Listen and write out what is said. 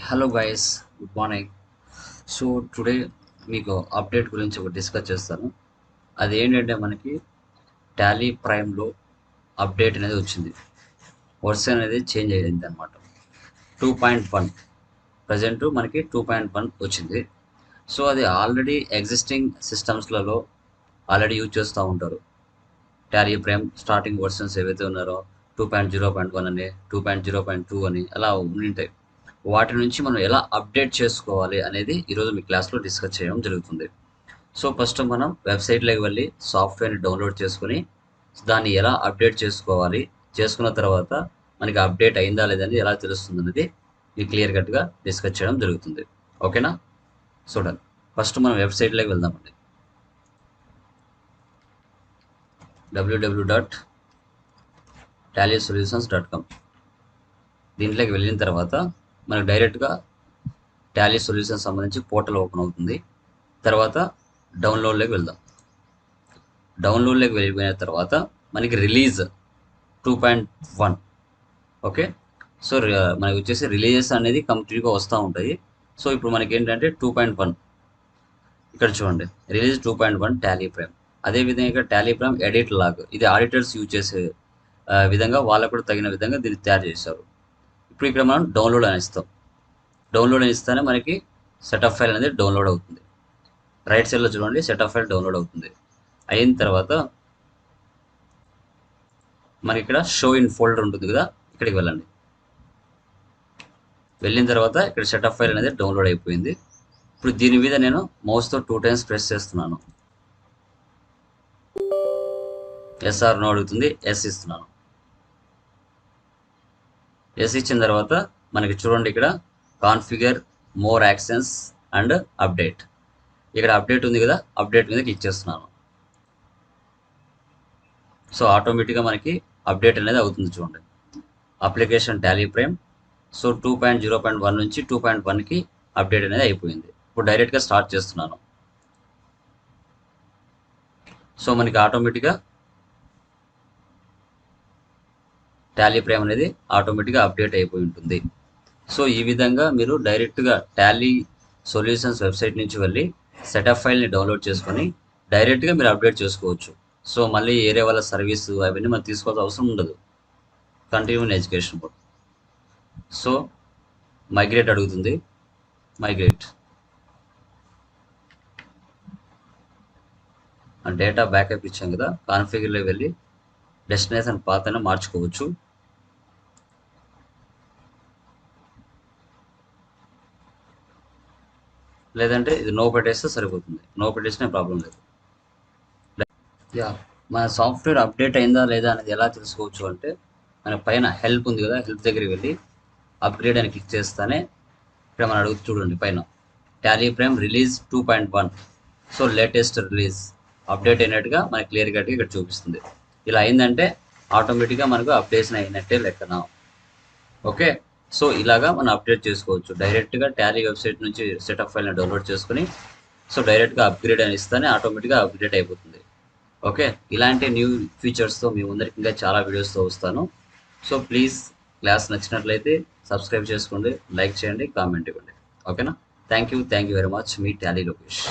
Hello guys, good morning. So today మీకు update గురించి ఒకటి డిస్కస్ చేస్తాను. అది ఏంటంటే మనకి టాలీ ప్రైమ్లో అప్డేట్ అనేది వచ్చింది. వర్షన్ అనేది చేంజ్ అయ్యింది అనమాట. 2.1 ప్రజెంట్ మనకి 2.1 వచ్చింది. సో అది ఆల్రెడీ ఎగ్జిస్టింగ్ సిస్టమ్స్లలో ఆల్రెడీ యూజ్ చేస్తూ ఉంటారు. టాలీ ప్రైమ్ స్టార్టింగ్ వర్షన్స్ ఏవైతే ఉన్నారో 2.0.1 అని, 2.0.2 అని అలా ఉంటాయి. వాటి నుంచి మనం ఎలా అప్డేట్ చేసుకోవాలి అనేది ఈరోజు మీ క్లాస్లో డిస్కస్ చేయడం జరుగుతుంది. సో ఫస్ట్ మనం వెబ్సైట్లోకి వెళ్ళి సాఫ్ట్వేర్ని డౌన్లోడ్ చేసుకుని దాన్ని ఎలా అప్డేట్ చేసుకోవాలి, చేసుకున్న తర్వాత మనకి అప్డేట్ అయిందా లేదని ఎలా తెలుస్తుంది అనేది మీకు క్లియర్ కట్గా డిస్కస్ చేయడం జరుగుతుంది. ఓకేనా? చూడండి, ఫస్ట్ మనం వెబ్సైట్లోకి వెళ్దామండి. www.tallysolutions.com. దీంట్లోకి వెళ్ళిన తర్వాత మనకు డైరెక్ట్గా టాలీ సొల్యూషన్ సంబంధించి పోర్టల్ ఓపెన్ అవుతుంది. తర్వాత డౌన్లోడ్లోకి వెళ్దాం. డౌన్లోడ్లోకి వెళ్ళిపోయిన తర్వాత మనకి రిలీజ్ 2.1. ఓకే. సో మనకి వచ్చేసి రిలీజెస్ అనేది కంప్లీట్గా వస్తూ ఉంటాయి. సో ఇప్పుడు మనకి ఏంటంటే 2.1 ఇక్కడ చూడండి, రిలీజ్ 2.1 టాలీ ప్రైమ్. అదేవిధంగా ఇక్కడ టాలీ ప్రైమ్ ఎడిట్ లాగ్, ఇది ఆడిటర్స్ యూజ్ చేసే విధంగా వాళ్ళకు కూడా తగిన విధంగా దీన్ని తయారు చేశారు. ఇప్పుడు ఇక్కడ మనం డౌన్లోడ్ అని ఇస్తాం. డౌన్లోడ్ అని ఇస్తేనే మనకి సెటప్ ఫైల్ అనేది డౌన్లోడ్ అవుతుంది. రైట్ సైడ్లో చూడండి, సెటప్ ఫైల్ డౌన్లోడ్ అవుతుంది. అయిన తర్వాత మనకి ఇక్కడ షో ఇన్ ఫోల్డర్ ఉంటుంది కదా, ఇక్కడికి వెళ్ళండి. వెళ్ళిన తర్వాత ఇక్కడ సెటప్ ఫైల్ అనేది డౌన్లోడ్ అయిపోయింది. ఇప్పుడు దీని మీద నేను మౌస్తో 2 times ప్రెస్ చేస్తున్నాను. ఎస్ఆర్ నో అడుగుతుంది, ఎస్ ఇస్తున్నాను. ఎస్ ఇచ్చిన తర్వాత మనకి చూడండి ఇక్కడ configure more actions and update, ఇక్కడ అప్డేట్ ఉంది కదా, అప్డేట్ మీద క్లిక్ చేస్తున్నాను. సో ఆటోమేటిక్గా మనకి అప్డేట్ అనేది అవుతుంది. చూడండి, అప్లికేషన్ టాలీ ప్రైమ్. సో 2.0.1 నుంచి 2.1కి అప్డేట్ అనేది అయిపోయింది. ఇప్పుడు డైరెక్ట్గా స్టార్ట్ చేస్తున్నాను. సో మనకి ఆటోమేటిక్గా టాలీ ప్రైమ్ అనేది ఆటోమేటిక్గా అప్డేట్ అయిపోయి ఉంటుంది. సో ఈ విధంగా మీరు డైరెక్ట్గా టాలీ సొల్యూషన్స్ వెబ్సైట్ నుంచి వెళ్ళి సెటప్ ఫైల్ని డౌన్లోడ్ చేసుకొని డైరెక్ట్గా మీరు అప్డేట్ చేసుకోవచ్చు. సో మళ్ళీ ఏరే వాళ్ళ సర్వీసు అవన్నీ మనం తీసుకోవాల్సిన అవసరం ఉండదు. Continue in education mode. So migrate అడుగుతుంది, మైగ్రేట్. డేటా బ్యాకప్ ఇచ్చాం కదా, కాన్ఫిగర్లో వెళ్ళి డెస్టినేషన్ పాత్ అయినా మార్చుకోవచ్చు. లేదంటే ఇది నో పెట్టేస్తే సరిపోతుంది. నో పెట్టేసిన ప్రాబ్లం లేదు. యా, మన సాఫ్ట్వేర్ అప్డేట్ అయిందా లేదా అనేది ఎలా తెలుసుకోవచ్చు అంటే, మన పైన హెల్ప్ ఉంది కదా, హెల్ప్ దగ్గరికి వెళ్ళి అప్గ్రేడ్ అని క్లిక్ చేస్తానే ఇక్కడ మనం అడుగుతూ చూడండి పైన Tally prime release 2.1. So latest release update అయినట్టుగా మనకి క్లియర్ కట్గా ఇక్కడ చూపిస్తుంది. ఇలా అయిందంటే ఆటోమేటిక్గా మనకు అప్డేషన్ అయినట్టే లెక్కన. ఓకే. సో ఇలాగా మనం అప్డేట్ చేసుకోవచ్చు. డైరెక్ట్గా టాలీ వెబ్సైట్ నుంచి సెటప్ ఫైల్ని డౌన్లోడ్ చేసుకుని సో డైరెక్ట్గా అప్గ్రేడ్ అని ఇస్తానే ఆటోమేటిక్గా అప్గ్రేడ్ అయిపోతుంది. ఓకే. ఇలాంటి న్యూ ఫీచర్స్తో మీ ముందరికి ఇంకా చాలా వీడియోస్తో వస్తాను. సో ప్లీజ్ క్లాస్ నచ్చినట్లయితే సబ్స్క్రైబ్ చేసుకోండి, లైక్ చేయండి, కామెంట్ ఇవ్వండి. ఓకేనా? Thank you very much. Me Tally Lokesh.